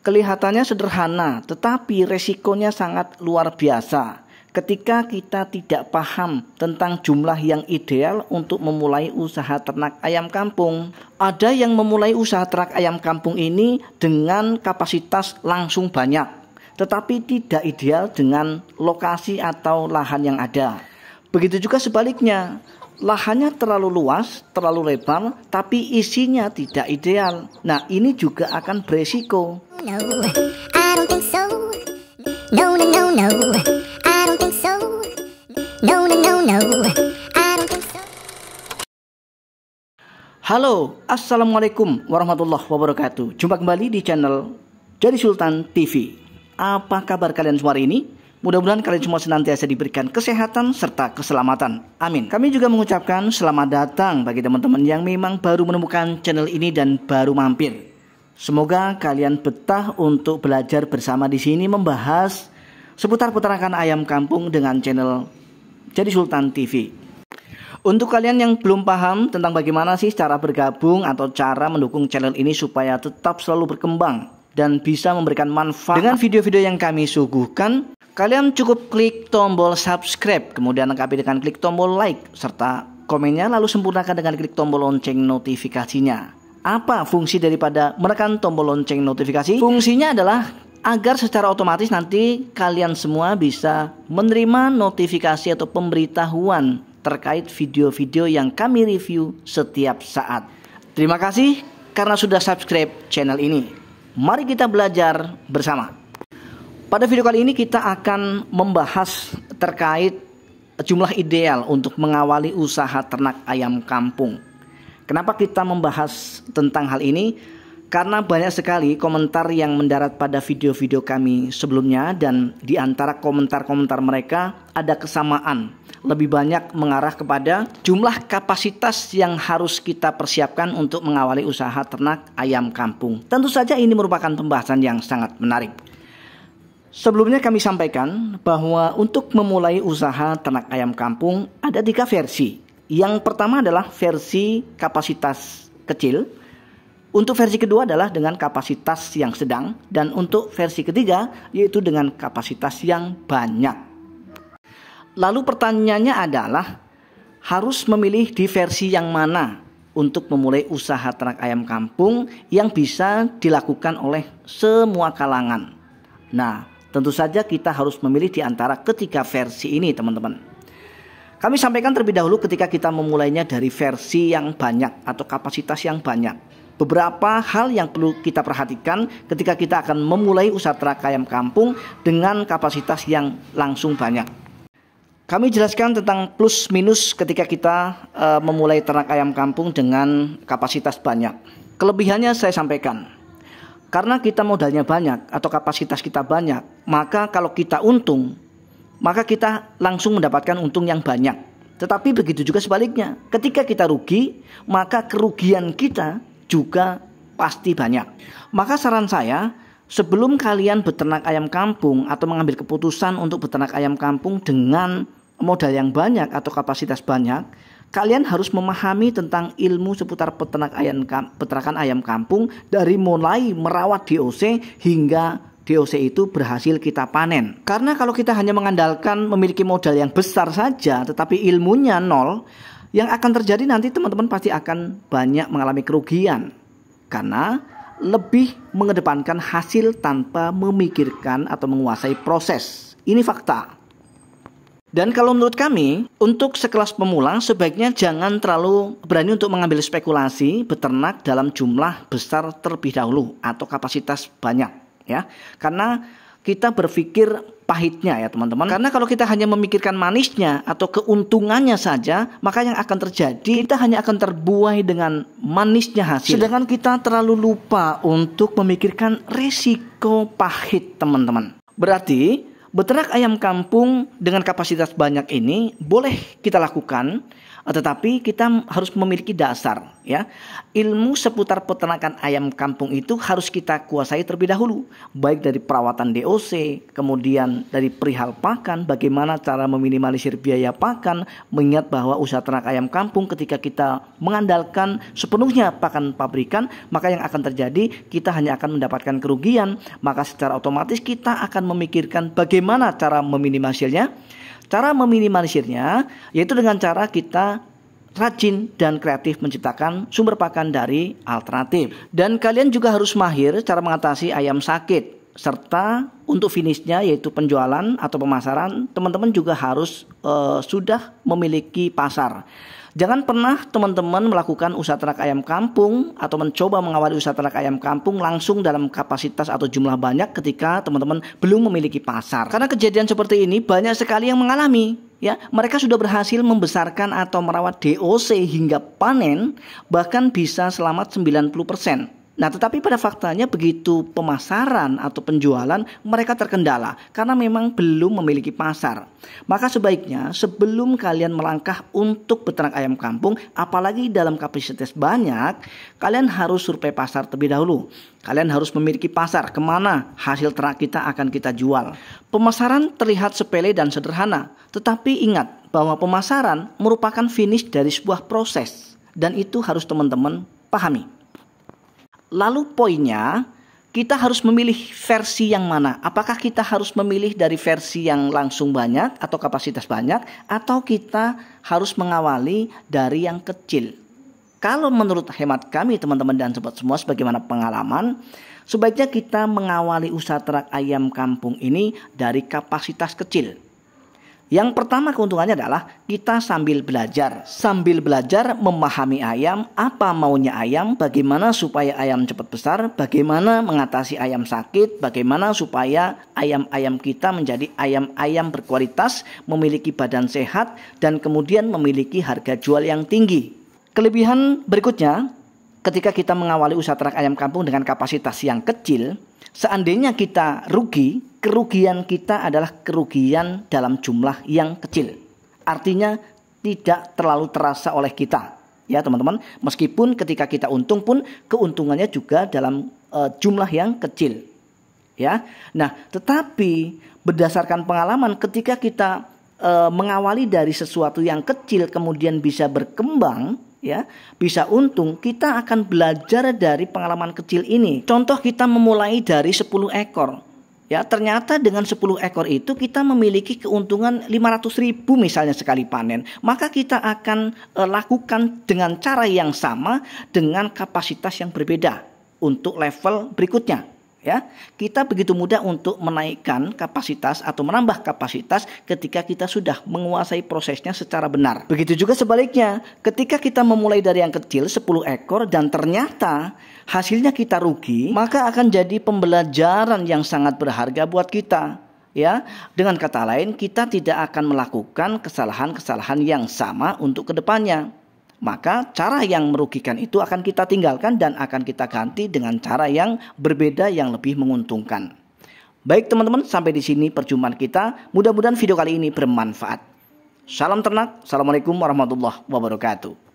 Kelihatannya sederhana, tetapi resikonya sangat luar biasa ketika kita tidak paham tentang jumlah yang ideal untuk memulai usaha ternak ayam kampung. Ada yang memulai usaha ternak ayam kampung ini dengan kapasitas langsung banyak, tetapi tidak ideal dengan lokasi atau lahan yang ada. Begitu juga sebaliknya, lahannya terlalu luas, terlalu lebar, tapi isinya tidak ideal. Nah, ini juga akan beresiko. No, I don't think so. No, no, no, no. I don't think so. No, no, no, no. I don't think so. Halo, assalamualaikum warahmatullahi wabarakatuh. Jumpa kembali di channel Jadi Sultan TV. Apa kabar kalian semua hari ini? Mudah-mudahan kalian semua senantiasa diberikan kesehatan serta keselamatan. Amin. Kami juga mengucapkan selamat datang bagi teman-teman yang memang baru menemukan channel ini dan baru mampir. Semoga kalian betah untuk belajar bersama di sini membahas seputar peternakan ayam kampung dengan channel Jadi Sultan TV. Untuk kalian yang belum paham tentang bagaimana sih cara bergabung atau cara mendukung channel ini supaya tetap selalu berkembang dan bisa memberikan manfaat dengan video-video yang kami suguhkan, kalian cukup klik tombol subscribe, kemudian lengkapi dengan klik tombol like serta komennya, lalu sempurnakan dengan klik tombol lonceng notifikasinya. Apa fungsi daripada menekan tombol lonceng notifikasi? Fungsinya adalah agar secara otomatis nanti kalian semua bisa menerima notifikasi atau pemberitahuan terkait video-video yang kami review setiap saat. Terima kasih karena sudah subscribe channel ini. Mari kita belajar bersama. Pada video kali ini kita akan membahas terkait jumlah ideal untuk mengawali usaha ternak ayam kampung. Kenapa kita membahas tentang hal ini? Karena banyak sekali komentar yang mendarat pada video-video kami sebelumnya, dan di antara komentar-komentar mereka ada kesamaan. Lebih banyak mengarah kepada jumlah kapasitas yang harus kita persiapkan untuk mengawali usaha ternak ayam kampung. Tentu saja ini merupakan pembahasan yang sangat menarik. Sebelumnya kami sampaikan bahwa untuk memulai usaha ternak ayam kampung ada 3 versi. Yang pertama adalah versi kapasitas kecil. Untuk versi kedua adalah dengan kapasitas yang sedang. Dan untuk versi ketiga yaitu dengan kapasitas yang banyak. Lalu pertanyaannya adalah harus memilih di versi yang mana untuk memulai usaha ternak ayam kampung yang bisa dilakukan oleh semua kalangan. Nah, tentu saja kita harus memilih di antara ketiga versi ini, teman-teman. Kami sampaikan terlebih dahulu ketika kita memulainya dari versi yang banyak atau kapasitas yang banyak. Beberapa hal yang perlu kita perhatikan ketika kita akan memulai usaha ternak ayam kampung dengan kapasitas yang langsung banyak. Kami jelaskan tentang plus minus ketika kita memulai ternak ayam kampung dengan kapasitas banyak. Kelebihannya saya sampaikan. Karena kita modalnya banyak atau kapasitas kita banyak, maka kalau kita untung, maka kita langsung mendapatkan untung yang banyak. Tetapi begitu juga sebaliknya, ketika kita rugi, maka kerugian kita juga pasti banyak. Maka saran saya, sebelum kalian beternak ayam kampung atau mengambil keputusan untuk beternak ayam kampung dengan modal yang banyak atau kapasitas banyak, kalian harus memahami tentang ilmu seputar peternakan ayam kampung dari mulai merawat DOC hingga DOC itu berhasil kita panen. Karena kalau kita hanya mengandalkan memiliki modal yang besar saja tetapi ilmunya nol, yang akan terjadi nanti teman-teman pasti akan banyak mengalami kerugian. Karena lebih mengedepankan hasil tanpa memikirkan atau menguasai proses. Ini fakta. Dan kalau menurut kami, untuk sekelas pemula sebaiknya jangan terlalu berani untuk mengambil spekulasi beternak dalam jumlah besar terlebih dahulu atau kapasitas banyak. Ya, karena kita berpikir pahitnya ya teman-teman. Karena kalau kita hanya memikirkan manisnya atau keuntungannya saja, maka yang akan terjadi kita hanya akan terbuai dengan manisnya hasil. Sedangkan kita terlalu lupa untuk memikirkan risiko pahit, teman-teman. Berarti beternak ayam kampung dengan kapasitas banyak ini boleh kita lakukan Tetapi kita harus memiliki dasar, ya. Ilmu seputar peternakan ayam kampung itu harus kita kuasai terlebih dahulu, baik dari perawatan DOC, kemudian dari perihal pakan, bagaimana cara meminimalisir biaya pakan, mengingat bahwa usaha ternak ayam kampung ketika kita mengandalkan sepenuhnya pakan pabrikan, maka yang akan terjadi kita hanya akan mendapatkan kerugian, maka secara otomatis kita akan memikirkan bagaimana cara meminimalisirnya. Cara meminimalisirnya yaitu dengan cara kita rajin dan kreatif menciptakan sumber pakan dari alternatif. Dan kalian juga harus mahir cara mengatasi ayam sakit. Serta untuk finishnya yaitu penjualan atau pemasaran, teman-teman juga harus sudah memiliki pasar. Jangan pernah teman-teman melakukan usaha ternak ayam kampung atau mencoba mengawali usaha ternak ayam kampung langsung dalam kapasitas atau jumlah banyak ketika teman-teman belum memiliki pasar. Karena kejadian seperti ini banyak sekali yang mengalami. Ya, mereka sudah berhasil membesarkan atau merawat DOC hingga panen, bahkan bisa selamat 90%. Nah, tetapi pada faktanya begitu pemasaran atau penjualan mereka terkendala karena memang belum memiliki pasar. Maka sebaiknya sebelum kalian melangkah untuk beternak ayam kampung, apalagi dalam kapasitas banyak, kalian harus survei pasar terlebih dahulu. Kalian harus memiliki pasar kemana hasil ternak kita akan kita jual. Pemasaran terlihat sepele dan sederhana, tetapi ingat bahwa pemasaran merupakan finish dari sebuah proses dan itu harus teman-teman pahami. Lalu poinnya, kita harus memilih versi yang mana? Apakah kita harus memilih dari versi yang langsung banyak atau kapasitas banyak, atau kita harus mengawali dari yang kecil? Kalau menurut hemat kami teman-teman dan sobat semua, sebagaimana pengalaman, sebaiknya kita mengawali usaha ternak ayam kampung ini dari kapasitas kecil. Yang pertama keuntungannya adalah kita sambil belajar memahami ayam, apa maunya ayam, bagaimana supaya ayam cepat besar, bagaimana mengatasi ayam sakit, bagaimana supaya ayam-ayam kita menjadi ayam-ayam berkualitas, memiliki badan sehat, dan kemudian memiliki harga jual yang tinggi. Kelebihan berikutnya, ketika kita mengawali usaha ternak ayam kampung dengan kapasitas yang kecil, seandainya kita rugi, kerugian kita adalah kerugian dalam jumlah yang kecil. Artinya tidak terlalu terasa oleh kita. Ya teman-teman, meskipun ketika kita untung pun keuntungannya juga dalam jumlah yang kecil. Ya. Nah, tetapi berdasarkan pengalaman ketika kita mengawali dari sesuatu yang kecil kemudian bisa berkembang, ya, bisa untung, kita akan belajar dari pengalaman kecil ini. Contoh kita memulai dari 10 ekor. Ya, ternyata dengan 10 ekor itu kita memiliki keuntungan 500.000 misalnya sekali panen. Maka kita akan lakukan dengan cara yang sama dengan kapasitas yang berbeda untuk level berikutnya. Ya, kita begitu mudah untuk menaikkan kapasitas atau menambah kapasitas ketika kita sudah menguasai prosesnya secara benar. Begitu juga sebaliknya, ketika kita memulai dari yang kecil 10 ekor dan ternyata hasilnya kita rugi, maka akan jadi pembelajaran yang sangat berharga buat kita. Ya, dengan kata lain, kita tidak akan melakukan kesalahan-kesalahan yang sama untuk kedepannya. Maka cara yang merugikan itu akan kita tinggalkan dan akan kita ganti dengan cara yang berbeda yang lebih menguntungkan. Baik teman-teman, sampai di sini perjumpaan kita. Mudah-mudahan video kali ini bermanfaat. Salam ternak. Assalamualaikum warahmatullahi wabarakatuh.